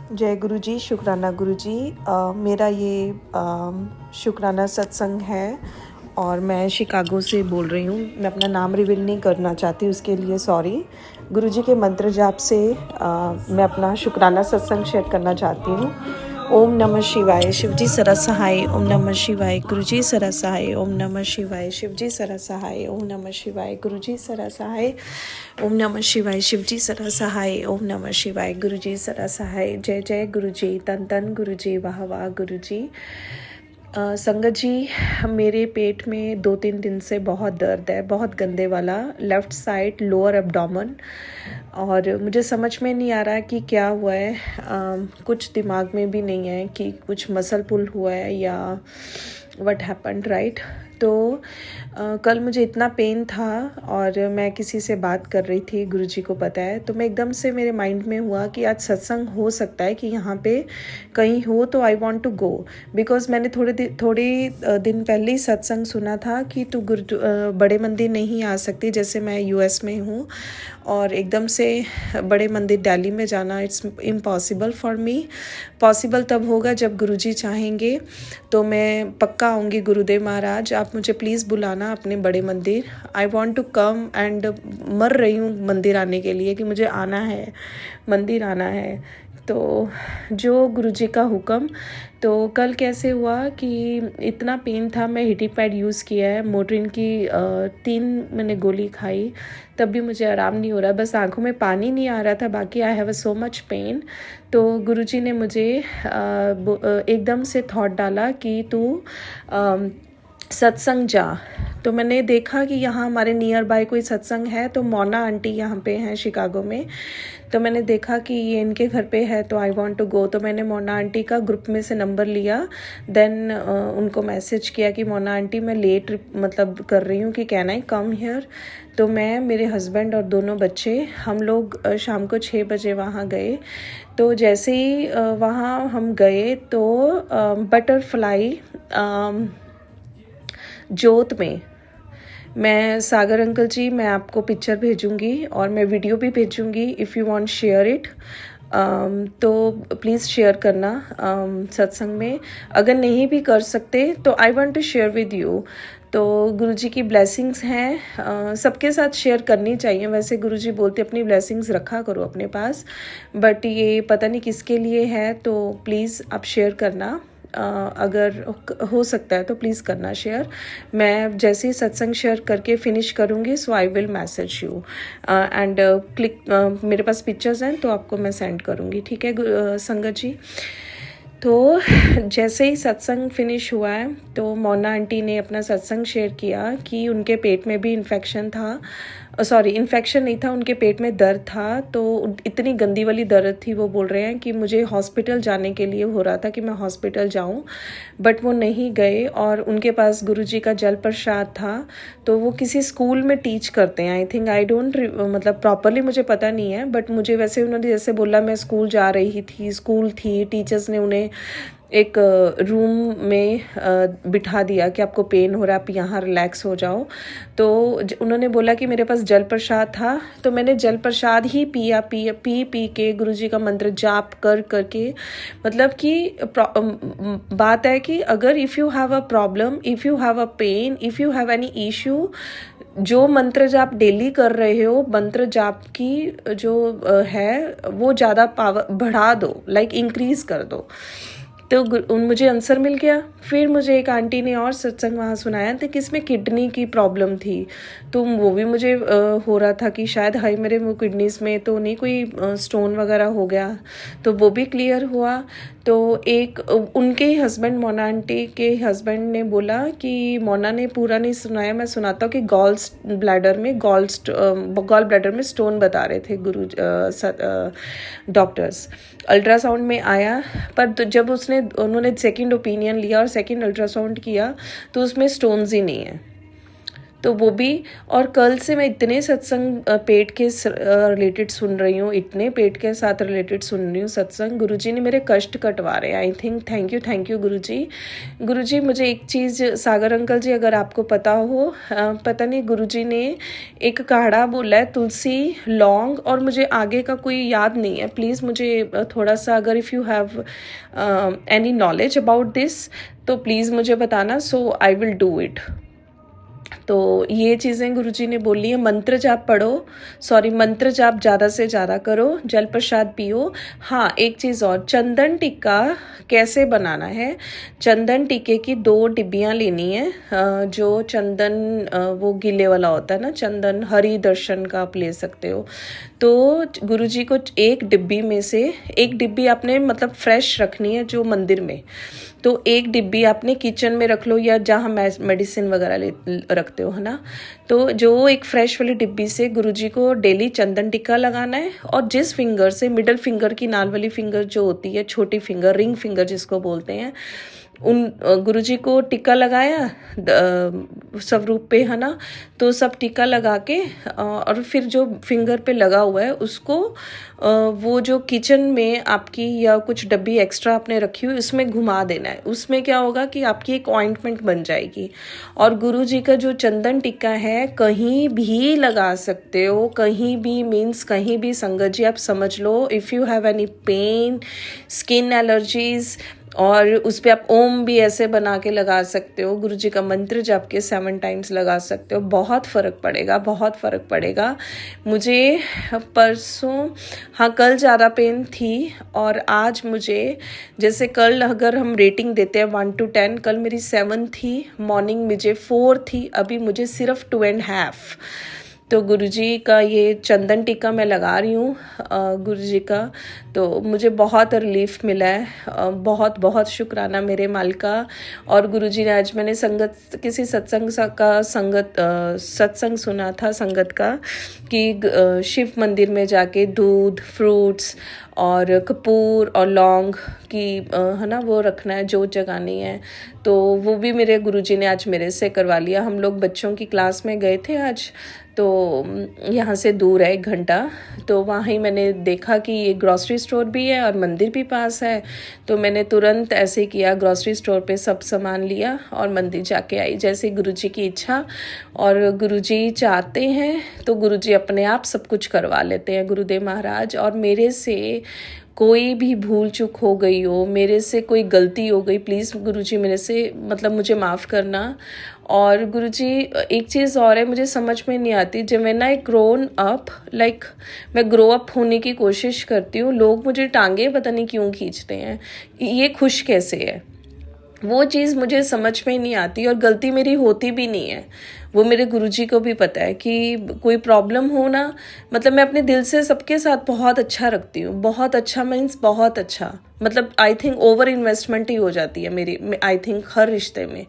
जय गुरु जी, शुक्राना गुरु जी। मेरा ये शुक्राना सत्संग है और मैं शिकागो से बोल रही हूँ। मैं अपना नाम रिवील नहीं करना चाहती, उसके लिए सॉरी। गुरु जी के मंत्र जाप से मैं अपना शुक्राना सत्संग शेयर करना चाहती हूँ। ओम नमः शिवाय, शिवजी सरस सहाय। ओम नमः शिवाय, गुरुजी सरस सहाय। ओम नमः शिवाय, शिवजी सरस सहाय। ओम नमः शिवाय, गुरुजी सरस सहाय। ओम नमः शिवाय, शिवजी सरस सहाय। ओम नमः शिवाय, गुरुजी सरस सहाय। जय जय गुरुजी, तन तन गुरुजी, वाह वाह गुरुजी। संगत जी, मेरे पेट में 2-3 दिन से बहुत दर्द है, बहुत गंदे वाला, लेफ़्ट साइड लोअर एब्डोमेन। और मुझे समझ में नहीं आ रहा कि क्या हुआ है। कुछ दिमाग में भी नहीं है कि कुछ मसल पुल हुआ है या व्हाट हैपेंड, राइट। तो कल मुझे इतना पेन था और मैं किसी से बात कर रही थी, गुरुजी को पता है, तो मैं एकदम से मेरे माइंड में हुआ कि आज सत्संग हो सकता है कि यहाँ पे कहीं हो, तो I want to go. Because मैंने थोड़े दिन पहले ही सत्संग सुना था कि तू बड़े मंदिर नहीं आ सकती, जैसे मैं यूएस में हूँ और एकदम से बड़े मंदिर दिल्ली में जाना it's impossible for me. Possible तब होगा जब गुरुजी चाहेंगे, तो मैं पक्का आऊँगी। गुरुदेव महाराज, आप मुझे प्लीज़ बुलाना अपने बड़े मंदिर। I want to come and मर रही हूँ मंदिर आने के लिए कि मुझे आना है, मंदिर आना है। तो जो गुरुजी का हुक्म। तो कल कैसे हुआ कि इतना पेन था, मैं हिटी पैड यूज़ किया है, मोट्रिन की 3 मैंने गोली खाई, तब भी मुझे आराम नहीं हो रहा। बस आंखों में पानी नहीं आ रहा था, बाकी I have so much pain. तो गुरुजी ने मुझे एकदम से थॉट डाला कि तू सत्संग जा। तो मैंने देखा कि यहाँ हमारे नियर बाय कोई सत्संग है, तो मोना आंटी यहाँ पे हैं शिकागो में। तो मैंने देखा कि ये इनके घर पे है, तो आई वांट टू गो। तो मैंने मोना आंटी का ग्रुप में से नंबर लिया, देन उनको मैसेज किया कि मोना आंटी मैं लेट मतलब कर रही हूँ कि कैन आई कम हियर। तो मैं, मेरे हस्बैंड और दोनों बच्चे, हम लोग शाम को 6 बजे वहाँ गए। तो जैसे ही वहाँ हम गए तो बटरफ्लाई जोत में, मैं सागर अंकल जी, मैं आपको पिक्चर भेजूंगी और मैं वीडियो भी भेजूंगी, if you want share it. तो प्लीज़ शेयर करना सत्संग में। अगर नहीं भी कर सकते तो I want to share with you. तो गुरुजी की ब्लेसिंग्स हैं, सबके साथ शेयर करनी चाहिए। वैसे गुरुजी बोलते अपनी ब्लेसिंग्स रखा करो अपने पास, बट ये पता नहीं किसके लिए है, तो प्लीज़ आप शेयर करना। अगर हो सकता है तो प्लीज़ करना शेयर। मैं जैसे ही सत्संग शेयर करके फिनिश करूँगी, so I will message you and click. मेरे पास पिक्चर्स हैं तो आपको मैं सेंड करूँगी, ठीक है संगत जी। तो जैसे ही सत्संग फिनिश हुआ है, तो मोना आंटी ने अपना सत्संग शेयर किया कि उनके पेट में भी इन्फेक्शन था। सॉरी, इन्फेक्शन नहीं था, उनके पेट में दर्द था। तो इतनी गंदी वाली दर्द थी, वो बोल रहे हैं कि मुझे हॉस्पिटल जाने के लिए हो रहा था कि मैं हॉस्पिटल जाऊं, बट वो नहीं गए। और उनके पास गुरुजी का जल प्रसाद था। तो वो किसी स्कूल में टीच करते हैं, आई थिंक, आई डोंट मतलब प्रॉपरली मुझे पता नहीं है, बट मुझे वैसे उन्होंने जैसे बोला, मैं स्कूल जा रही थी, स्कूल थी, टीचर्स ने उन्हें एक रूम में बिठा दिया कि आपको पेन हो रहा है, आप यहाँ रिलैक्स हो जाओ। तो उन्होंने बोला कि मेरे पास जल प्रसाद था, तो मैंने जल प्रसाद ही पिया, पी के गुरुजी का मंत्र जाप करके, मतलब कि बात है कि अगर if you have a problem, if you have a pain, if you have any issue, जो मंत्र जाप डेली कर रहे हो, मंत्र जाप की जो है वो ज़्यादा पावर बढ़ा दो, लाइक इंक्रीज कर दो। तो मुझे आंसर मिल गया। फिर मुझे एक आंटी ने और सत्संग वहाँ सुनाया था कि इसमें किडनी की प्रॉब्लम थी, तो वो भी मुझे हो रहा था कि शायद हाई मेरे वो किडनीज में तो नहीं कोई स्टोन वगैरह हो गया, तो वो भी क्लियर हुआ। तो एक उनके ही हस्बैंड, मोना आंटी के हस्बैंड ने बोला कि मोना ने पूरा नहीं सुनाया, मैं सुनाता हूँ कि गॉल ब्लैडर में स्टोन बता रहे थे डॉक्टर्स। अल्ट्रासाउंड में आया, पर जब उन्होंने सेकंड ओपिनियन लिया और सेकंड अल्ट्रासाउंड किया, तो उसमें स्टोन्स ही नहीं है। तो वो भी। और कल से मैं इतने सत्संग पेट के रिलेटेड सुन रही हूँ, इतने पेट के साथ रिलेटेड सुन रही हूँ सत्संग। गुरुजी ने मेरे कष्ट कटवा रहे हैं। आई थिंक थैंक यू गुरुजी। गुरुजी मुझे एक चीज़, सागर अंकल जी अगर आपको पता हो, पता नहीं गुरुजी ने एक काढ़ा बोला है, तुलसी, लौंग, और मुझे आगे का कोई याद नहीं है। प्लीज़ मुझे थोड़ा सा, अगर if you have any knowledge about this तो प्लीज़ मुझे बताना, सो आई विल डू इट। तो ये चीज़ें गुरुजी ने बोली है। मंत्र जाप पढ़ो, सॉरी मंत्र जाप ज़्यादा से ज़्यादा करो, जल प्रसाद पियो। हाँ, एक चीज़ और, चंदन टिक्का कैसे बनाना है। चंदन टिक्के की 2 डिब्बियाँ लेनी है। जो चंदन वो गीले वाला होता है ना, चंदन हरि दर्शन का आप ले सकते हो। तो गुरुजी को एक डिब्बी में से, एक डिब्बी आपने मतलब फ्रेश रखनी है जो मंदिर में, तो एक डिब्बी आपने किचन में रख लो या जहाँ मेडिसिन वगैरह रखते हो, है ना। तो जो एक फ्रेश वाली डिब्बी से गुरुजी को डेली चंदन टिक्का लगाना है। और जिस फिंगर से, मिडल फिंगर की नाल वाली फिंगर जो होती है, छोटी फिंगर, रिंग फिंगर जिसको बोलते हैं, उन गुरुजी को टिक्का लगाया स्वरूप पे, है ना। तो सब टिक्का लगा के और फिर जो फिंगर पे लगा हुआ है उसको वो जो किचन में आपकी या कुछ डब्बी एक्स्ट्रा आपने रखी हुई उसमें घुमा देना है। उसमें क्या होगा कि आपकी एक ऑइंटमेंट बन जाएगी। और गुरुजी का जो चंदन टिक्का है कहीं भी लगा सकते हो, कहीं भी मीन्स कहीं भी। संगत जी आप समझ लो, if you have any pain, skin allergies, और उस पर आप ओम भी ऐसे बना के लगा सकते हो। गुरुजी का मंत्र जप के 7 टाइम्स लगा सकते हो। बहुत फ़र्क पड़ेगा, बहुत फ़र्क पड़ेगा। मुझे परसों, हाँ कल ज़्यादा पेन थी, और आज मुझे, जैसे कल अगर हम रेटिंग देते हैं 1 to 10, कल मेरी 7 थी, मॉर्निंग मुझे 4 थी, अभी मुझे सिर्फ 2.5। तो गुरुजी का ये चंदन टिक्का मैं लगा रही हूँ गुरुजी का, तो मुझे बहुत रिलीफ मिला है। बहुत बहुत शुक्राना मेरे मालिका। और गुरुजी ने आज, मैंने संगत, किसी सत्संग का सत्संग सुना था संगत का, कि शिव मंदिर में जाके दूध, फ्रूट्स और कपूर और लौंग की है ना वो रखना है, जोत जगानी है। तो वो भी मेरे गुरुजी ने आज मेरे से करवा लिया। हम लोग बच्चों की क्लास में गए थे आज, तो यहाँ से दूर है 1 घंटा, तो वहाँ ही मैंने देखा कि ये ग्रॉसरी स्टोर भी है और मंदिर भी पास है। तो मैंने तुरंत ऐसे किया, ग्रॉसरी स्टोर पे सब सामान लिया और मंदिर जाके आई, जैसे गुरुजी की इच्छा। और गुरुजी चाहते हैं तो गुरुजी अपने आप सब कुछ करवा लेते हैं, गुरुदेव महाराज। और मेरे से कोई भी भूल चूक हो गई हो, मेरे से कोई गलती हो गई, प्लीज़ गुरुजी मेरे से मतलब मुझे माफ़ करना। और गुरुजी एक चीज़ और है, मुझे समझ में नहीं आती, जब मैं ना एक ग्रोन अप, लाइक मैं ग्रो अप होने की कोशिश करती हूँ, लोग मुझे टांगे पता नहीं क्यों खींचते हैं, ये खुश कैसे है, वो चीज़ मुझे समझ में नहीं आती। और गलती मेरी होती भी नहीं है, वो मेरे गुरुजी को भी पता है कि कोई प्रॉब्लम हो ना, मतलब मैं अपने दिल से सबके साथ बहुत अच्छा रखती हूँ। बहुत अच्छा मीन्स बहुत अच्छा, मतलब आई थिंक ओवर इन्वेस्टमेंट ही हो जाती है मेरी, आई थिंक हर रिश्ते में।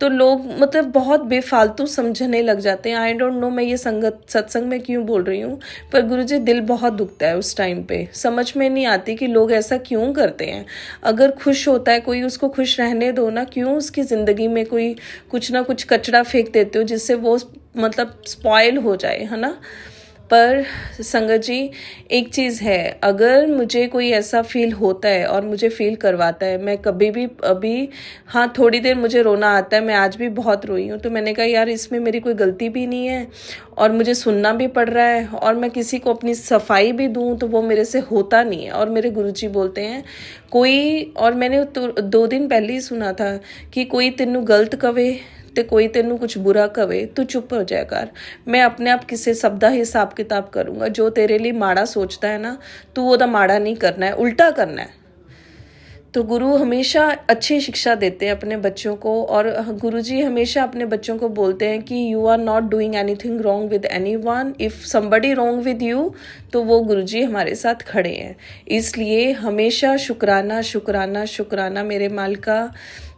तो लोग मतलब बहुत बेफालतू समझने लग जाते हैं। आई डोंट नो मैं ये सत्संग में क्यों बोल रही हूँ, पर गुरुजी दिल बहुत दुखता है उस टाइम पे। समझ में नहीं आती कि लोग ऐसा क्यों करते हैं। अगर खुश होता है कोई, उसको खुश रहने दो ना, क्यों उसकी ज़िंदगी में कोई कुछ ना कुछ कचरा फेंक देते हो जिससे वो मतलब स्पॉइल हो जाए, है ना। पर संगत जी एक चीज़ है, अगर मुझे कोई ऐसा फील होता है और मुझे फील करवाता है, मैं कभी भी, अभी हाँ थोड़ी देर मुझे रोना आता है, मैं आज भी बहुत रोई हूँ। तो मैंने कहा यार इसमें मेरी कोई गलती भी नहीं है और मुझे सुनना भी पड़ रहा है, और मैं किसी को अपनी सफाई भी दूँ तो वो मेरे से होता नहीं है। और मेरे गुरुजी बोलते हैं कोई, और मैंने 2 दिन पहले ही सुना था कि कोई तेनू गलत कवे ते कोई तेनू कुछ बुरा कवे, तू चुप हो जाया कर। मैं अपने आप किसी शब्द का हिसाब किताब करूँगा। जो तेरे लिए माड़ा सोचता है ना, तू वो माड़ा नहीं करना है, उल्टा करना है। तो गुरु हमेशा अच्छी शिक्षा देते हैं अपने बच्चों को, और गुरुजी हमेशा अपने बच्चों को बोलते हैं कि you are not doing anything wrong with anyone, if somebody wrong with you, तो वो गुरुजी हमारे साथ खड़े हैं। इसलिए हमेशा शुक्राना शुक्राना शुक्राना मेरे मालिका।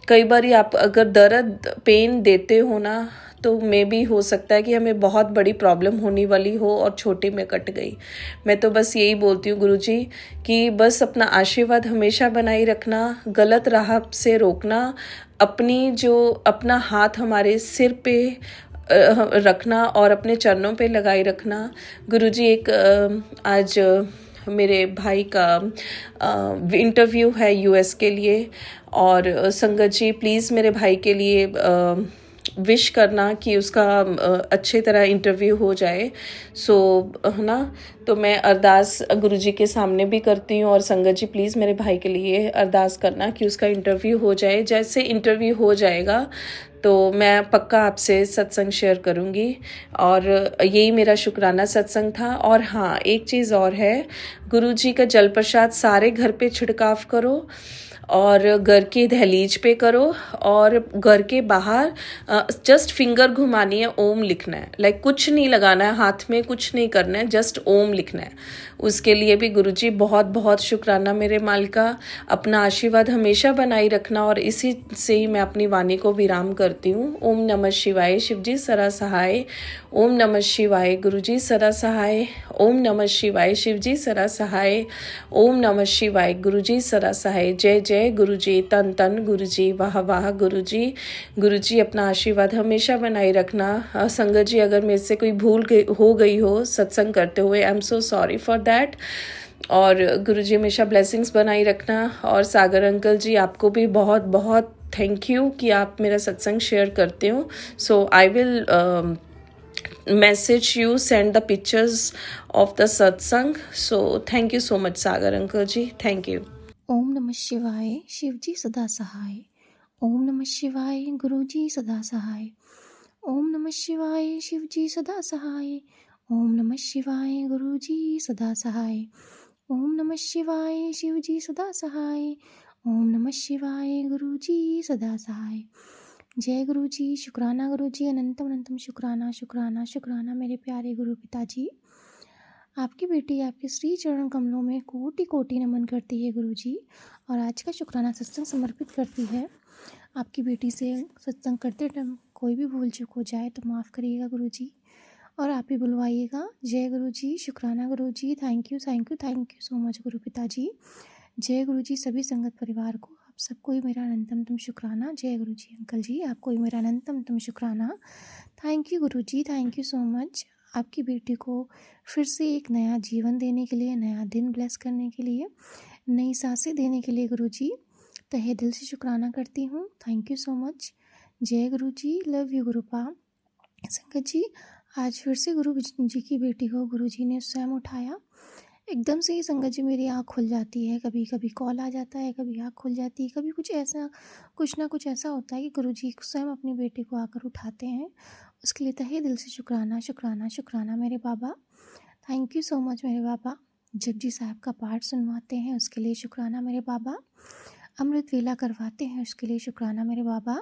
कई बार आप अगर दर्द पेन देते हो ना, तो मे भी हो सकता है कि हमें बहुत बड़ी प्रॉब्लम होने वाली हो और छोटी में कट गई। मैं तो बस यही बोलती हूँ गुरुजी कि बस अपना आशीर्वाद हमेशा बनाए रखना, गलत राह से रोकना, अपना हाथ हमारे सिर पे रखना और अपने चरणों पे लगाए रखना। गुरुजी एक आज मेरे भाई का इंटरव्यू है यूएस के लिए, और संगत जी प्लीज़ मेरे भाई के लिए विश करना कि उसका अच्छे तरह इंटरव्यू हो जाए। सो है ना, तो मैं अरदास गुरुजी के सामने भी करती हूँ, और संगत जी प्लीज़ मेरे भाई के लिए अरदास करना कि उसका इंटरव्यू हो जाए। जैसे इंटरव्यू हो जाएगा तो मैं पक्का आपसे सत्संग शेयर करूँगी, और यही मेरा शुक्राना सत्संग था। और हाँ, एक चीज़ और है, गुरुजी का जल प्रसाद सारे घर पे छिड़काव करो, और घर की दहलीज पे करो, और घर के बाहर जस्ट फिंगर घुमानी है, ओम लिखना है। लाइक कुछ नहीं लगाना है हाथ में, कुछ नहीं करना है, जस्ट ओम लिखना है। उसके लिए भी गुरुजी बहुत बहुत शुक्राना मेरे मालिका। अपना आशीर्वाद हमेशा बनाए रखना, और इसी से ही मैं अपनी वाणी को विराम करती हूँ। ओम नमः शिवाय। शिवजी सदा सहाय। ओम नमः शिवाय। गुरुजी सदा सहाय। ओम नमः शिवाय। शिवजी सदा सहाय। ओम नमः शिवाय। गुरुजी सदा सहाय। जय जय गुरुजी। तन तन गुरुजी। वाह वाह गुरुजी। गुरुजी अपना आशीर्वाद हमेशा बनाए रखना। संगत जी अगर मेरे से कोई भूल हो गई हो सत्संग करते हुए, I am so sorry for that. और गुरुजी हमेशा ब्लेसिंग्स बनाई रखना। और सागर अंकल जी आपको भी बहुत बहुत थैंक यू कि आप मेरा सत्संग शेयर करते हो। So I will message you, send the pictures of the satsang. So thank you so much Sagar uncle ji, thank you. ओम नमः शिवाय। शिवजी सदा सहाय। ओम नमः शिवाय। गुरुजी सदा सहाय। ओम नमः शिवाय। शिवजी सदा सहाय। ओम नमः शिवाय। गुरुजी सदा सहाय। ओम नमः शिवाय। शिवजी सदा सहाय। ओम नमः शिवाय। गुरुजी सदा सहाय। जय गुरुजी। शुक्राना गुरुजी। अनंतम अनंतम शुक्राना शुक्राना शुक्राना मेरे प्यारे गुरु पिताजी। आपकी बेटी आपके श्री चरण कमलों में कोटि कोटि नमन करती है गुरुजी, और आज का शुक्राना सत्संग समर्पित करती है। आपकी बेटी से सत्संग करते टाइम कोई भी भूल चूक हो जाए तो माफ़ करिएगा गुरुजी, और आप ही बुलवाइएगा। जय गुरुजी। शुक्राना गुरुजी। थैंक यू सो मच गुरु पिताजी। जय गुरुजी। सभी संगत परिवार को, आप सबको ही मेरा अनंतम शुक्राना। जय गुरुजी। अंकल जी आपको ही मेरा अनंतम शुक्राना। Thank you Guruji. Thank you so much. आपकी बेटी को फिर से एक नया जीवन देने के लिए, नया दिन ब्लेस करने के लिए, नई सांसें देने के लिए गुरुजी तहे दिल से शुक्राना करती हूँ। Thank you so much. जय गुरुजी। Love you गुरुपा। संगत जी आज फिर से गुरु जी की बेटी को गुरुजी ने स्वयं उठाया। एकदम से ही संगत जी मेरी आँख खुल जाती है, कभी कभी कॉल आ जाता है, कभी आँख खुल जाती है, कभी कुछ ना कुछ ऐसा होता है कि गुरुजी स्वयं अपनी बेटी को आकर उठाते हैं। उसके लिए तहे दिल से शुक्राना शुक्राना शुक्राना मेरे बाबा। थैंक यू सो मच मेरे बाबा। जपजी साहब का पाठ सुनवाते हैं उसके लिए शुक्राना मेरे बाबा। अमृत वेला करवाते हैं उसके लिए शुक्राना मेरे बाबा।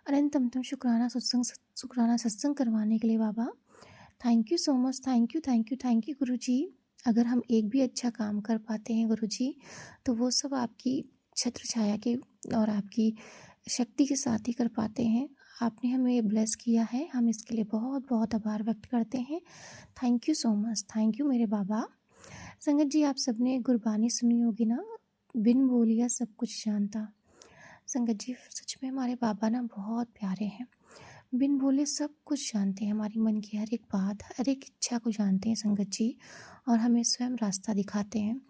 अनंतम शुक्राना सत्संग करवाने के लिए बाबा। Thank you so much. Thank you Guruji. अगर हम एक भी अच्छा काम कर पाते हैं गुरुजी तो वो सब आपकी छत्र छाया के और आपकी शक्ति के साथ ही कर पाते हैं। आपने हमें ब्लेस किया है, हम इसके लिए बहुत बहुत आभार व्यक्त करते हैं। Thank you so much. Thank you मेरे बाबा। संगत जी आप सबने गुरबानी सुनी होगी ना, बिन बोलिया सब कुछ जानता। संगत जी सच में हमारे बाबा ना बहुत प्यारे हैं, बिन बोले सब कुछ जानते हैं, हमारी मन की हर एक बात, हर एक इच्छा को जानते हैं संगत जी, और हमें स्वयं रास्ता दिखाते हैं।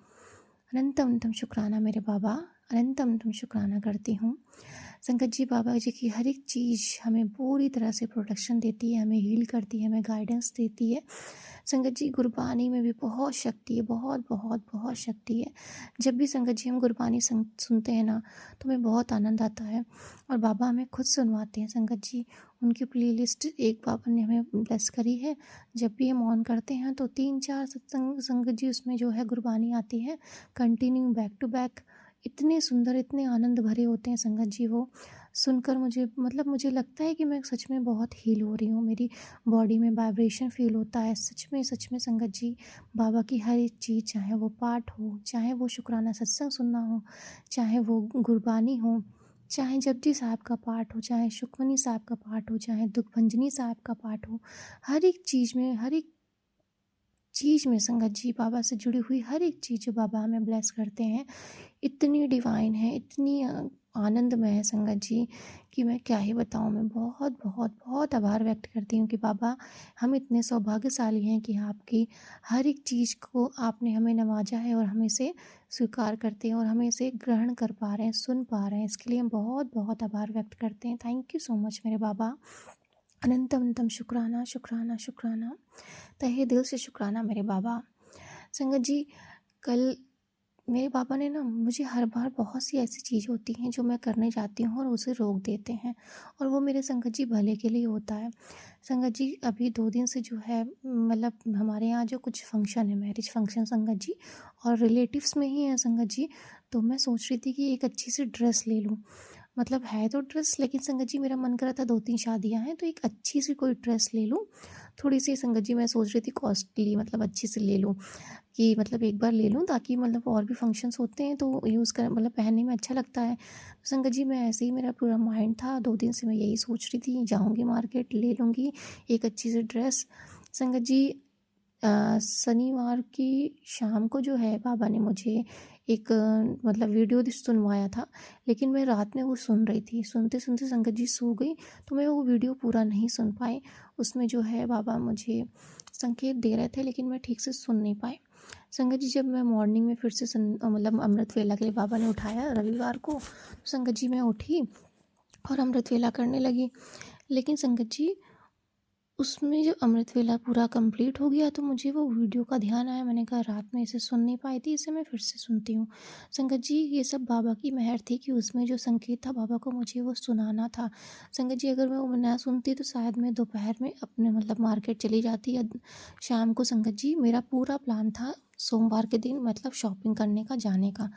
अनंतम शुक्राना मेरे बाबा। अनंतम शुक्राना करती हूँ संगत जी। बाबा जी की हर एक चीज़ हमें पूरी तरह से प्रोटेक्शन देती है, हमें हील करती है, हमें गाइडेंस देती है। संगत जी गुरबानी में भी बहुत शक्ति है, बहुत बहुत बहुत शक्ति है। जब भी संगत जी हम गुरबानी सुनते हैं ना तो हमें बहुत आनंद आता है, और बाबा हमें खुद सुनवाते हैं संगत जी। उनकी प्लेलिस्ट एक बाबा ने हमें ब्लेस करी है। जब भी हम ऑन करते हैं तो 3-4 सत्संग संगत जी उसमें जो है गुरबानी आती है कंटिन्यू बैक टू बैक। इतने सुंदर, इतने आनंद भरे होते हैं संगत जी वो सुनकर। मुझे लगता है कि मैं सच में बहुत हील हो रही हूँ, मेरी बॉडी में वाइब्रेशन फील होता है सच में संगत जी। बाबा की हर एक चीज़, चाहे वो पाठ हो, चाहे वो शुक्राना सत्संग सुनना हो, चाहे वो गुरबानी हो, चाहे जपजी साहब का पाठ हो, चाहे सुखमनी साहब का पाठ हो, चाहे दुखभंजनी साहब का पाठ हो, हर एक चीज़ में संगत जी बाबा से जुड़ी हुई हर एक चीज़ जो बाबा हमें ब्लेस करते हैं इतनी डिवाइन है, इतनी आनंदमय है संगत जी कि मैं क्या ही बताऊँ। मैं बहुत बहुत बहुत आभार व्यक्त करती हूँ कि बाबा हम इतने सौभाग्यशाली हैं कि आपकी हर एक चीज़ को आपने हमें नवाजा है और हम इसे स्वीकार करते हैं और हम इसे ग्रहण कर पा रहे हैं, सुन पा रहे हैं। इसके लिए हम बहुत बहुत आभार व्यक्त करते हैं। थैंक यू सो मच मेरे बाबा। अनंतम अनंतम शुक्राना शुक्राना शुक्राना, तहे दिल से शुक्राना मेरे बाबा। संगत जी, कल मेरे पापा ने ना मुझे हर बार बहुत सी ऐसी चीज़ होती हैं जो मैं करने जाती हूँ और उसे रोक देते हैं, और वो मेरे संगत जी भले के लिए होता है। संगत जी अभी 2 दिन से जो है मतलब हमारे यहाँ जो कुछ फंक्शन है, मैरिज फंक्शन संगत जी, और रिलेटिव्स में ही है संगत जी। तो मैं सोच रही थी कि एक अच्छी सी ड्रेस ले लूँ। मतलब है तो ड्रेस, लेकिन संगत जी मेरा मन कर रहा था 2-3 शादियाँ हैं तो एक अच्छी सी कोई ड्रेस ले लूँ। थोड़ी सी संगत जी मैं सोच रही थी कॉस्टली, मतलब अच्छी सी ले लूँ कि मतलब एक बार ले लूँ ताकि मतलब और भी फंक्शंस होते हैं तो यूज़ कर मतलब पहनने में अच्छा लगता है। तो संगत जी मैं ऐसे ही मेरा पूरा माइंड था, 2 दिन से मैं यही सोच रही थी जाऊँगी मार्केट ले लूँगी एक अच्छी सी ड्रेस। संगत जी शनिवार की शाम को जो है बाबा ने मुझे एक मतलब वीडियो सुनवाया था, लेकिन मैं रात में वो सुन रही थी। सुनते सुनते संगत जी सो गई तो मैं वो वीडियो पूरा नहीं सुन पाई। उसमें जो है बाबा मुझे संकेत दे रहे थे लेकिन मैं ठीक से सुन नहीं पाई। संगत जी जब मैं मॉर्निंग में फिर से मतलब अमृत वेला के लिए बाबा ने उठाया रविवार को, तो संगत जी मैं उठी और अमृत वेला करने लगी। लेकिन संगत जी उसमें जो अमृत वेला पूरा कंप्लीट हो गया तो मुझे वो वीडियो का ध्यान आया। मैंने कहा रात में इसे सुन नहीं पाई थी, इसे मैं फिर से सुनती हूँ। संगत जी ये सब बाबा की मेहर थी कि उसमें जो संकेत था बाबा को मुझे वो सुनाना था। संगत जी अगर मैं वो ना सुनती तो शायद मैं दोपहर में अपने मतलब मार्केट चली जाती, या शाम को संगत जी मेरा पूरा प्लान था सोमवार के दिन मतलब शॉपिंग करने का, जाने का।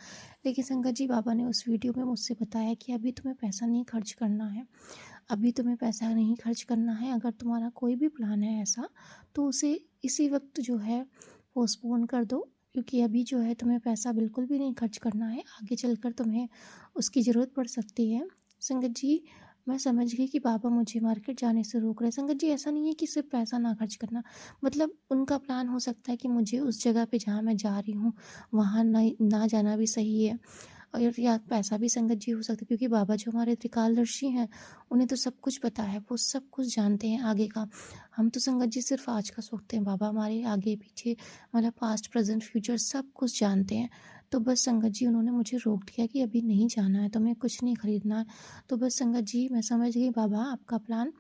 लेकिन संगत जी बाबा ने उस वीडियो में मुझसे बताया कि अभी तुम्हें पैसा नहीं खर्च करना है, अभी तुम्हें पैसा नहीं खर्च करना है। अगर तुम्हारा कोई भी प्लान है ऐसा तो उसे इसी वक्त जो है पोस्टपोन कर दो, क्योंकि अभी जो है तुम्हें पैसा बिल्कुल भी नहीं खर्च करना है, आगे चलकर तुम्हें उसकी ज़रूरत पड़ सकती है। संगत जी मैं समझ गई कि बाबा मुझे मार्केट जाने से रोक रहे हैं। संगत जी ऐसा नहीं है कि सिर्फ पैसा ना खर्च करना, मतलब उनका प्लान हो सकता है कि मुझे उस जगह पे जहाँ मैं जा रही हूँ वहाँ नहीं ना जाना भी सही है, और या पैसा भी संगत जी हो सकता है, क्योंकि बाबा जो हमारे त्रिकालदर्शी हैं उन्हें तो सब कुछ पता है, वो सब कुछ जानते हैं आगे का। हम तो संगत जी सिर्फ आज का सोचते हैं, बाबा हमारे आगे पीछे मतलब पास्ट प्रेजेंट फ्यूचर सब कुछ जानते हैं। तो बस संगत जी उन्होंने मुझे रोक दिया कि अभी नहीं जाना है, तुम्हें कुछ नहीं खरीदना है। तो बस संगत जी मैं समझ गई बाबा आपका प्लान,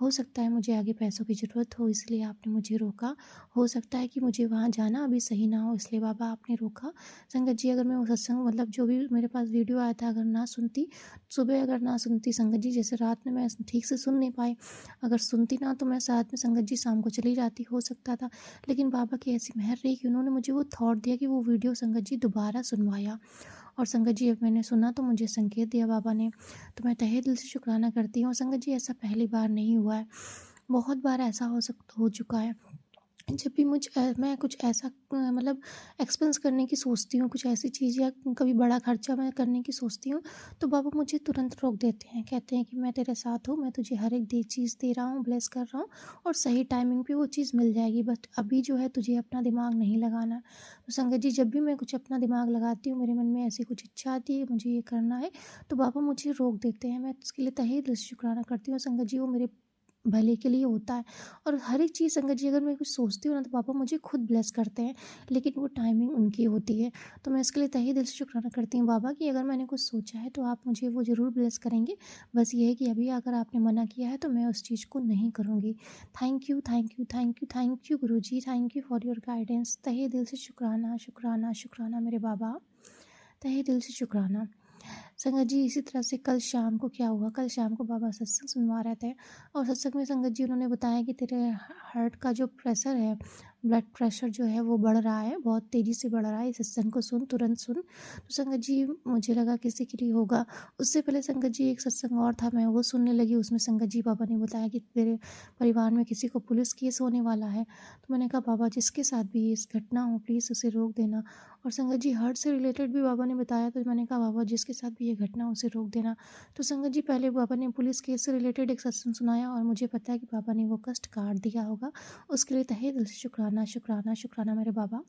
हो सकता है मुझे आगे पैसों की ज़रूरत हो इसलिए आपने मुझे रोका, हो सकता है कि मुझे वहाँ जाना अभी सही ना हो इसलिए बाबा आपने रोका। संगत जी अगर मैं वो सत्संग मतलब जो भी मेरे पास वीडियो आया था अगर ना सुनती, सुबह अगर ना सुनती संगत जी, जैसे रात में मैं ठीक से सुन नहीं पाई, अगर सुनती ना तो मैं साथ में संगत जी शाम को चली जाती, हो सकता था। लेकिन बाबा की ऐसी मेहर रही कि उन्होंने मुझे वो थॉट दिया कि वो वीडियो संगत जी दोबारा सुनवाया, और संगत जी जब मैंने सुना तो मुझे संकेत दिया बाबा ने, तो मैं तहे दिल से शुक्राना करती हूँ। और संगत जी ऐसा पहली बार नहीं हुआ है, बहुत बार ऐसा हो चुका है। जब भी मैं कुछ ऐसा मतलब एक्सपेंस करने की सोचती हूँ, कुछ ऐसी चीज़ या कभी बड़ा खर्चा मैं करने की सोचती हूँ, तो बाबा मुझे तुरंत रोक देते हैं। कहते हैं कि मैं तेरे साथ हूँ, मैं तुझे हर एक चीज़ दे रहा हूँ, ब्लेस कर रहा हूँ, और सही टाइमिंग पे वो चीज़ मिल जाएगी, बट अभी जो है तुझे अपना दिमाग नहीं लगाना। तो संगत जी जब भी मैं कुछ अपना दिमाग लगाती हूँ, मेरे मन में ऐसी कुछ इच्छा आती है मुझे ये करना है, तो बाबा मुझे रोक देते हैं। मैं उसके लिए तहे दिल से शुक्राना करती हूँ। संगत जी वो मेरे भले के लिए होता है, और हर एक चीज़ संगत जी अगर मैं कुछ सोचती हूँ ना तो पापा मुझे खुद ब्लेस करते हैं, लेकिन वो टाइमिंग उनकी होती है। तो मैं इसके लिए तहे दिल से शुक्राना करती हूँ बाबा कि अगर मैंने कुछ सोचा है तो आप मुझे वो ज़रूर ब्लेस करेंगे। बस ये है कि अभी अगर आपने मना किया है तो मैं उस चीज़ को नहीं करूँगी। Thank you, thank you, thank you, thank you Guruji, thank you for your guidance. तहे दिल से शुक्राना, शुक्राना, शुक्राना मेरे बाबा, तहे दिल से शुक्राना। संगत जी इसी तरह से कल शाम को क्या हुआ, कल शाम को बाबा सत्संग सुनवा रहे थे, और सत्संग में संगत जी उन्होंने बताया कि तेरे हार्ट का जो प्रेशर है, ब्लड प्रेशर जो है वो बढ़ रहा है, बहुत तेज़ी से बढ़ रहा है, इस सत्संग को सुन, तुरंत सुन। तो संगत जी मुझे लगा किसी के लिए होगा। उससे पहले संगत जी एक सत्संग और था, मैं वो सुनने लगी, उसमें संगत जी बाबा ने बताया कि तेरे परिवार में किसी को पुलिस केस होने वाला है। तो मैंने कहा बाबा जिसके साथ भी इस घटना हो प्लीज़ उसे रोक देना। और संगत जी हार्ट से रिलेटेड भी बाबा ने बताया, तो मैंने कहा बाबा जिसके साथ भी ये घटना उसे रोक देना। तो संगत जी पहले बाबा ने पुलिस केस से रिलेटेड एक सत्संग सुनाया, और मुझे पता है कि बाबा ने वो कष्ट काट दिया होगा, उसके लिए तहे दिल से शुक्राना शुक्राना शुक्राना शुक्राना मेरे बाबा।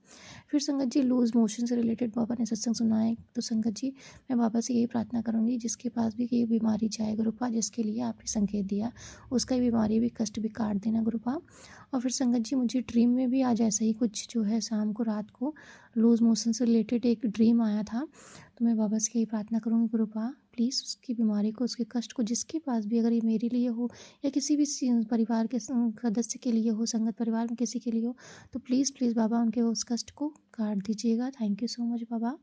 फिर संगत जी लूज़ मोशन से रिलेटेड बाबा ने सत्संग सुना है, तो संगत जी मैं बाबा से यही प्रार्थना करूँगी, जिसके पास भी ये बीमारी जाए गुरुपा, जिसके लिए आपने संकेत दिया उसका ही बीमारी भी कष्ट भी काट देना गुरुपा। और फिर संगत जी मुझे ड्रीम में भी आज ऐसा ही कुछ जो है शाम को रात को लूज़ मोशन से रिलेटेड एक ड्रीम आया था। तो मैं बाबा से यही प्रार्थना करूँगी गुरुपा, प्लीज़ उसकी बीमारी को, उसके कष्ट को, जिसके पास भी, अगर ये मेरे लिए हो या किसी भी परिवार के सदस्य के लिए हो, संगत परिवार में किसी के लिए हो, तो प्लीज़ प्लीज़ बाबा उनके उस कष्ट को काट दीजिएगा। थैंक यू सो मच बाबा।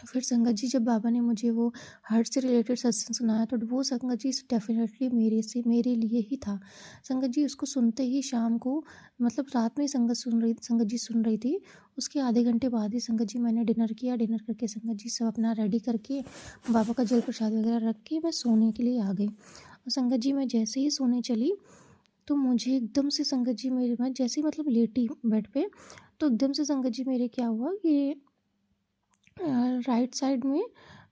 फिर संगत जी जब बाबा ने मुझे वो हार्ट से रिलेटेड सत्संग सुनाया, तो वो संगत जी डेफिनेटली मेरे लिए ही था। संगत जी उसको सुनते ही शाम को, मतलब रात में संगत जी सुन रही थी, उसके आधे घंटे बाद ही संगत जी मैंने डिनर किया। डिनर करके संगत जी सब अपना रेडी करके बाबा का जल प्रसाद वगैरह रख के मैं सोने के लिए आ गई। और संगत जी मैं जैसे ही सोने चली, तो मुझे एकदम से संगत जी मैं जैसे ही मतलब लेटी बेड पे, तो एकदम से संगत जी मेरे क्या हुआ कि राइट साइड में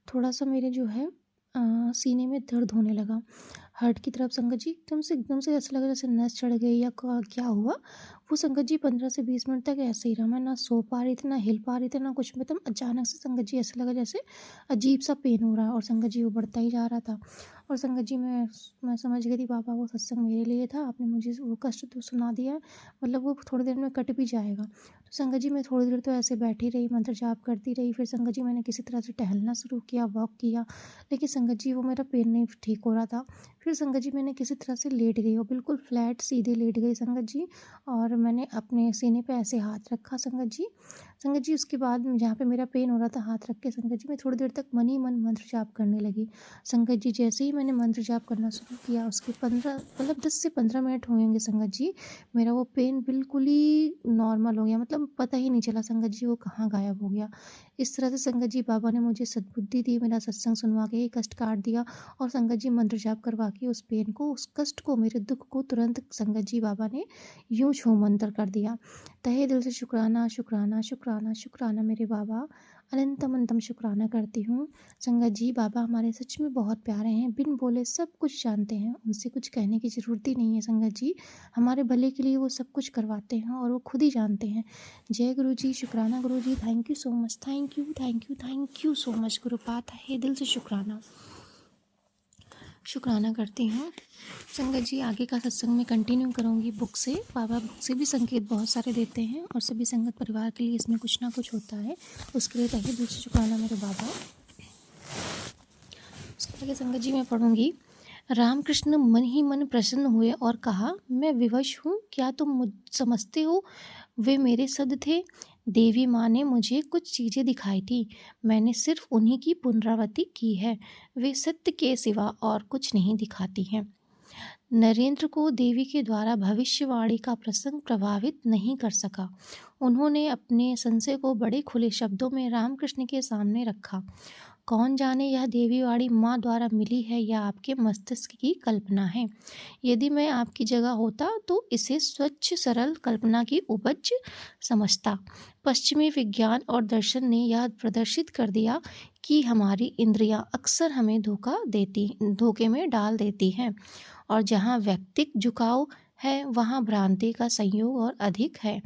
थोड़ा सा मेरे जो है सीने में दर्द होने लगा, हार्ट की तरफ। संगत जी एकदम से ऐसा लगा जैसे नस चढ़ गई या क्या हुआ। वो संगत जी 15 से 20 मिनट तक ऐसे ही रहा। मैं ना सो पा रही थी, ना हिल पा रही थी, ना कुछ। मतलब अचानक से संगत जी ऐसा लगा जैसे अजीब सा पेन हो रहा है, और संगत जी वो बढ़ता ही जा रहा था। और संगत जी मैं समझ गई थी बाबा वो सत्संग मेरे लिए था, आपने मुझे वो कष्ट तो सुना दिया है, मतलब वो थोड़ी देर में कट भी जाएगा। तो संगत जी मैं थोड़ी देर तो ऐसे बैठी रही, मंत्र जाप करती रही। फिर संगत जी मैंने किसी तरह से टहलना शुरू किया, वॉक किया, लेकिन संगत जी वो मेरा पेन नहीं ठीक हो रहा था। फिर संगत जी मैंने किसी तरह से लेट गई, और बिल्कुल फ्लैट सीधे लेट गई संगत जी, और मैंने अपने सीने पे ऐसे हाथ रखा संगत जी उसके बाद जहाँ पे मेरा पेन हो रहा था हाथ रख के संगत जी मैं थोड़ी देर तक मन ही मन मंत्र जाप करने लगी। संगत जी जैसे ही मैंने मंत्र जाप करना शुरू किया, उसके 10 से 15 मिनट होंगे संगत जी, मेरा वो पेन बिल्कुल ही नॉर्मल हो गया। मतलब पता ही नहीं चला संगत जी वो कहाँ गायब हो गया। इस तरह से संगत जी बाबा ने मुझे सद्बुद्धि दी, मेरा सत्संग सुनवा के ये कष्ट काट दिया, और संगत जी मंत्र जाप करवा के उस पेन को, उस कष्ट को, मेरे दुख को तुरंत संगत जी बाबा ने यूं छू मंतर कर दिया। तहे दिल से शुक्राना शुक्राना शुक्राना शुक्राना मेरे बाबा, अनंतम अनंतम शुक्राना करती हूँ। संगत जी बाबा हमारे सच में बहुत प्यारे हैं, बिन बोले सब कुछ जानते हैं, उनसे कुछ कहने की ज़रूरत ही नहीं है। संगत जी हमारे भले के लिए वो सब कुछ करवाते हैं, और वो खुद ही जानते हैं। जय गुरु जी, शुक्राना Guru ji, thank you so much, thank you thank you thank you so much गुरुपात है दिल से शुक्राना करती हूँ। संगत जी आगे का सत्संग में कंटिन्यू करूँगी बुक से। बाबा बुक से भी संकेत बहुत सारे देते हैं, और सभी संगत परिवार के लिए इसमें कुछ ना कुछ होता है, उसके लिए तहे दिल से शुक्राना मेरे बाबा। उसके आगे संगत जी मैं पढ़ूँगी। रामकृष्ण मन ही मन प्रसन्न हुए और कहा, मैं विवश हूँ, क्या तुम मुझ समझते हो वे मेरे सद थे। देवी माँ ने मुझे कुछ चीज़ें दिखाई थी, मैंने सिर्फ उन्हीं की पुनरावृत्ति की है, वे सत्य के सिवा और कुछ नहीं दिखाती हैं। नरेंद्र को देवी के द्वारा भविष्यवाणी का प्रसंग प्रभावित नहीं कर सका। उन्होंने अपने संशय को बड़े खुले शब्दों में रामकृष्ण के सामने रखा। कौन जाने यह देवीवाणी माँ द्वारा मिली है या आपके मस्तिष्क की कल्पना है। यदि मैं आपकी जगह होता तो इसे स्वच्छ सरल कल्पना की उपज समझता। पश्चिमी विज्ञान और दर्शन ने यह प्रदर्शित कर दिया कि हमारी इंद्रियां अक्सर हमें धोखे में डाल देती हैं, और जहाँ व्यक्तिक झुकाव है वहाँ भ्रांति का संयोग और अधिक है।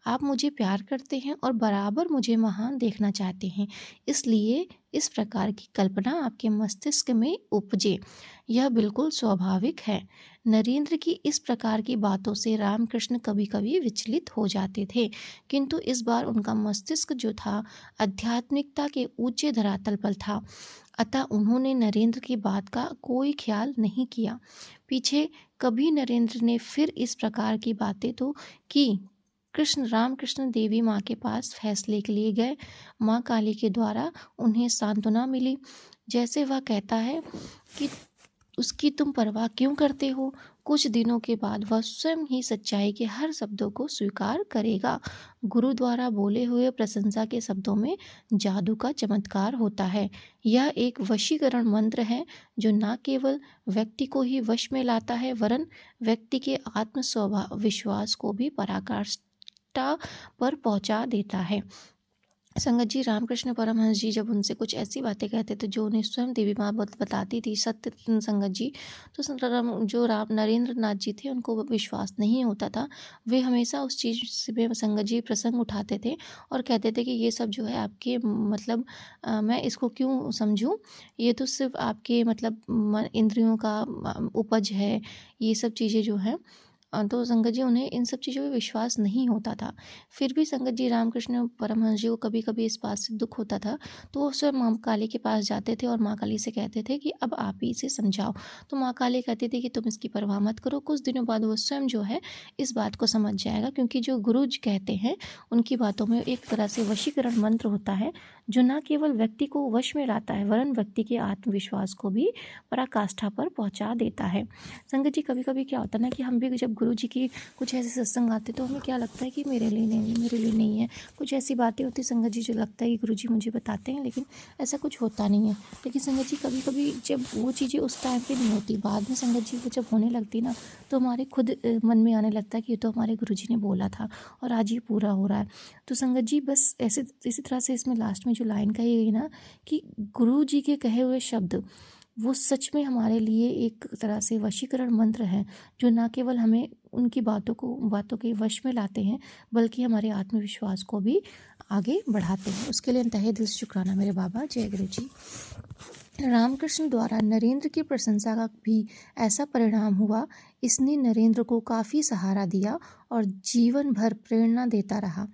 आप मुझे प्यार करते हैं और बराबर मुझे महान देखना चाहते हैं, इसलिए इस प्रकार की कल्पना आपके मस्तिष्क में उपजे, यह बिल्कुल स्वाभाविक है। नरेंद्र की इस प्रकार की बातों से रामकृष्ण कभी कभी विचलित हो जाते थे, किंतु इस बार उनका मस्तिष्क जो था आध्यात्मिकता के ऊंचे धरातल पर था, अतः उन्होंने नरेंद्र की बात का कोई ख्याल नहीं किया। पीछे कभी नरेंद्र ने फिर इस प्रकार की बातें तो की। रामकृष्ण देवी माँ के पास फैसले के लिए गए। माँ काली के द्वारा उन्हें सांत्वना मिली, जैसे वह कहता है कि उसकी तुम परवाह क्यों करते हो। कुछ दिनों के बाद वह स्वयं ही सच्चाई के हर शब्दों को स्वीकार करेगा। गुरु द्वारा बोले हुए प्रशंसा के शब्दों में जादू का चमत्कार होता है। यह एक वशीकरण मंत्र है जो न केवल व्यक्ति को ही वश में लाता है, वरन व्यक्ति के आत्म विश्वास को भी पराकाष्ठा पर पहुंचा देता है। संगत जी, रामकृष्ण परमहंस जी जब उनसे कुछ ऐसी बातें कहते थे जो उन्हें स्वयं देवी माँ बताती थी सत्य संगत जी, तो जो राम नरेंद्र नाथ जी थे उनको वो विश्वास नहीं होता था। वे हमेशा उस चीज़ में संगत जी प्रसंग उठाते थे और कहते थे कि ये सब जो है आपके मतलब मैं इसको क्यों समझूं, ये तो सिर्फ आपके मतलब इंद्रियों का उपज है, ये सब चीज़ें जो है। तो संगत जी उन्हें इन सब चीज़ों पे विश्वास नहीं होता था। फिर भी संगत जी रामकृष्ण परमहंस जी को कभी कभी इस बात से दुख होता था, तो वो स्वयं माँ काली के पास जाते थे और माँ काली से कहते थे कि अब आप ही इसे समझाओ। तो माँ काली कहती थी कि तुम इसकी परवाह मत करो, कुछ दिनों बाद वो स्वयं जो है इस बात को समझ जाएगा, क्योंकि जो गुरु जी कहते हैं उनकी बातों में एक तरह से वशीकरण मंत्र होता है जो न केवल व्यक्ति को वश में लाता है वरन व्यक्ति के आत्मविश्वास को भी पराकाष्ठा पर पहुँचा देता है। संगत जी कभी कभी क्या होता है ना कि हम भी जब गुरु जी की कुछ ऐसे सत्संग आते तो हमें क्या लगता है कि मेरे लिए नहीं, मेरे लिए नहीं है। कुछ ऐसी बातें होती संगत जी जो लगता है कि गुरु जी मुझे बताते हैं, लेकिन ऐसा कुछ होता नहीं है। लेकिन संगत जी कभी कभी जब वो चीज़ें उस टाइम पे नहीं होती, बाद में संगत जी को जब होने लगती ना, तो हमारे खुद मन में आने लगता है कि ये तो हमारे गुरु जी ने बोला था और आज ये पूरा हो रहा है। तो संगत जी बस ऐसे इसी तरह से इसमें लास्ट में जो लाइन कही गई ना कि गुरु जी के कहे हुए शब्द वो सच में हमारे लिए एक तरह से वशीकरण मंत्र है, जो ना केवल हमें उनकी बातों के वश में लाते हैं, बल्कि हमारे आत्मविश्वास को भी आगे बढ़ाते हैं। उसके लिए तहे दिल से शुक्राना मेरे बाबा। जय गुरु जी। रामकृष्ण द्वारा नरेंद्र की प्रशंसा का भी ऐसा परिणाम हुआ। इसने नरेंद्र को काफ़ी सहारा दिया और जीवन भर प्रेरणा देता रहा।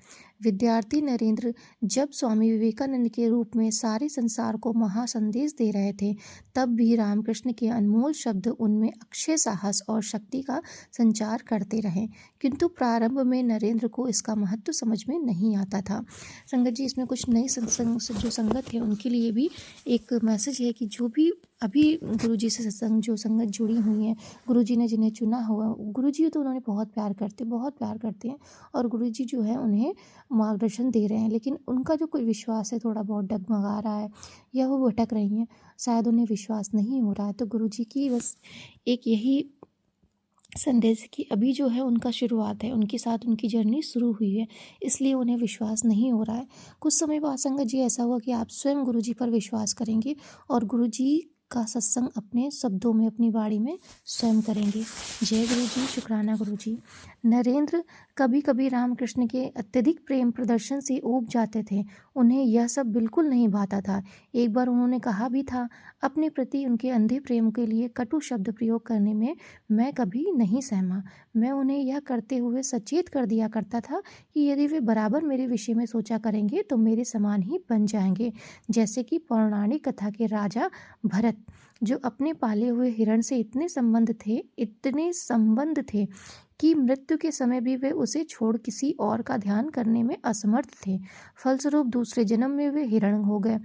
विद्यार्थी नरेंद्र जब स्वामी विवेकानंद के रूप में सारे संसार को महासंदेश दे रहे थे, तब भी रामकृष्ण के अनमोल शब्द उनमें अक्षय साहस और शक्ति का संचार करते रहे। किंतु प्रारंभ में नरेंद्र को इसका महत्व समझ में नहीं आता था। संगत जी इसमें कुछ नई जो संगत है उनके लिए भी एक मैसेज है कि जो भी अभी गुरु जी से जो संगत जुड़ी हुई है, गुरु जी ने जिन्हें चुना हुआ, गुरु जी तो उन्होंने बहुत प्यार करते हैं और गुरु जी जो है उन्हें मार्गदर्शन दे रहे हैं, लेकिन उनका जो कोई विश्वास है थोड़ा बहुत डगमगा रहा है या वो भटक रही हैं, शायद उन्हें विश्वास नहीं हो रहा है। तो गुरु जी की बस एक यही संदेश है कि अभी जो है उनका शुरुआत है, उनके साथ उनकी जर्नी शुरू हुई है, इसलिए उन्हें विश्वास नहीं हो रहा है। कुछ समय बाद संगत जी ऐसा हुआ कि आप स्वयं गुरु जी पर विश्वास करेंगे और गुरु जी का सत्संग अपने शब्दों में, अपनी वाणी में स्वयं करेंगे। जय गुरु जी, शुक्राना गुरु जी। नरेंद्र कभी कभी रामकृष्ण के अत्यधिक प्रेम प्रदर्शन से ऊब जाते थे। उन्हें यह सब बिल्कुल नहीं भाता था। एक बार उन्होंने कहा भी था, अपने प्रति उनके अंधे प्रेम के लिए कटु शब्द प्रयोग करने में मैं कभी नहीं सहमा। मैं उन्हें यह करते हुए सचेत कर दिया करता था कि यदि वे बराबर मेरे विषय में सोचा करेंगे तो मेरे समान ही बन जाएंगे। जैसे कि पौराणिक कथा के राजा भरत, जो अपने पाले हुए हिरण से इतने संबंध थे कि मृत्यु के समय भी वे उसे छोड़ किसी और का ध्यान करने में असमर्थ थे। फलस्वरूप दूसरे जन्म में वे हिरण हो गए।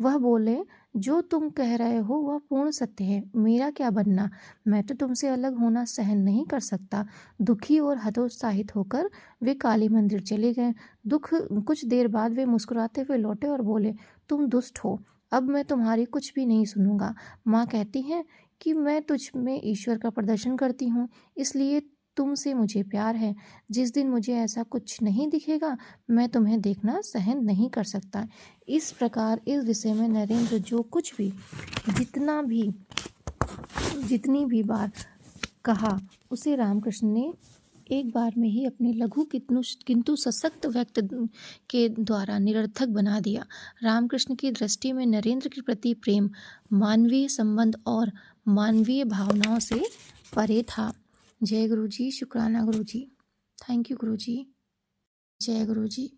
वह बोले, जो तुम कह रहे हो वह पूर्ण सत्य है, मेरा क्या बनना, मैं तो तुमसे अलग होना सहन नहीं कर सकता। दुखी और हतोत्साहित होकर वे काली मंदिर चले गए। कुछ देर बाद वे मुस्कुराते हुए लौटे और बोले, तुम दुष्ट हो, अब मैं तुम्हारी कुछ भी नहीं सुनूंगा। माँ कहती हैं कि मैं तुझ में ईश्वर का प्रदर्शन करती हूँ, इसलिए तुमसे मुझे प्यार है। जिस दिन मुझे ऐसा कुछ नहीं दिखेगा, मैं तुम्हें देखना सहन नहीं कर सकता। इस प्रकार इस विषय में नरेंद्र जो कुछ भी जितनी भी बार कहा, उसे रामकृष्ण ने एक बार में ही अपने लघु किंतु सशक्त व्यक्त के द्वारा निरर्थक बना दिया। रामकृष्ण की दृष्टि में नरेंद्र के प्रति प्रेम मानवीय संबंध और मानवीय भावनाओं से परे था। जय गुरु जी, शुक्राना गुरु जी। थैंक यू गुरु जी। जय गुरु जी।